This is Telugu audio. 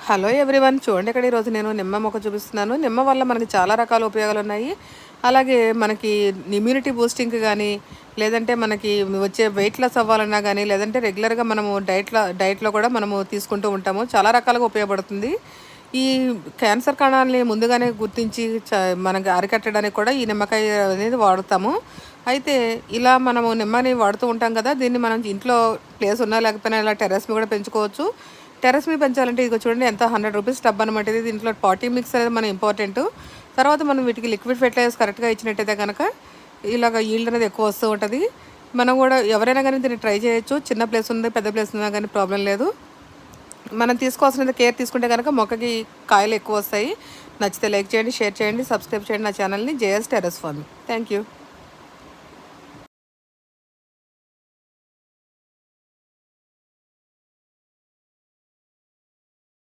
హలో ఎవ్రీవన్, చూడండి ఇక్కడ ఈరోజు నేను నిమ్మ మొక్క చూపిస్తున్నాను. నిమ్మ వల్ల మనకి చాలా రకాల ఉపయోగాలు ఉన్నాయి. అలాగే మనకి ఇమ్యూనిటీ బూస్టింగ్కి కానీ, లేదంటే మనకి వచ్చే వెయిట్ లాస్ అవ్వాలన్నా కానీ, లేదంటే రెగ్యులర్గా మనము డైట్లో కూడా మనము తీసుకుంటూ ఉంటాము. చాలా రకాలుగా ఉపయోగపడుతుంది. ఈ క్యాన్సర్ కణాలని ముందుగానే గుర్తించి మనకి అరికట్టడానికి కూడా ఈ నిమ్మకాయ అనేది వాడుతాము. అయితే ఇలా మనము నిమ్మని వాడుతూ ఉంటాం కదా, దీన్ని మనం ఇంట్లో ప్లేస్ ఉన్నా లేకపోయినా ఇలా టెర్రస్ మీద కూడా పెంచుకోవచ్చు. టెర్రస్ మీద పెంచాలంటే ఇదిగో చూడండి, ఎంత 100 రూపీస్ టబ్ అనమాట ఇది. దీంట్లో పాటీ మిక్స్ అనేది మన ఇంపార్టెంట్. తర్వాత మనం వీటికి లిక్విడ్ ఫెర్టిలైజర్స్ కరెక్ట్గా ఇచ్చినట్టయితే కనుక ఇలాగ ఈల్డ్ అనేది ఎక్కువ వస్తూ ఉంటుంది. మనం కూడా ఎవరైనా కానీ దీన్ని ట్రై చేయొచ్చు. చిన్న ప్లేస్ ఉంది, పెద్ద ప్లేస్ ఉన్నా కానీ ప్రాబ్లం లేదు. మనం తీసుకోవాల్సిన కేర్ తీసుకుంటే కనుక మొక్కకి కాయలు ఎక్కువ వస్తాయి. నచ్చితే లైక్ చేయండి, షేర్ చేయండి, సబ్స్క్రైబ్ చేయండి నా ఛానల్ని, JS terrace farming. Thank you.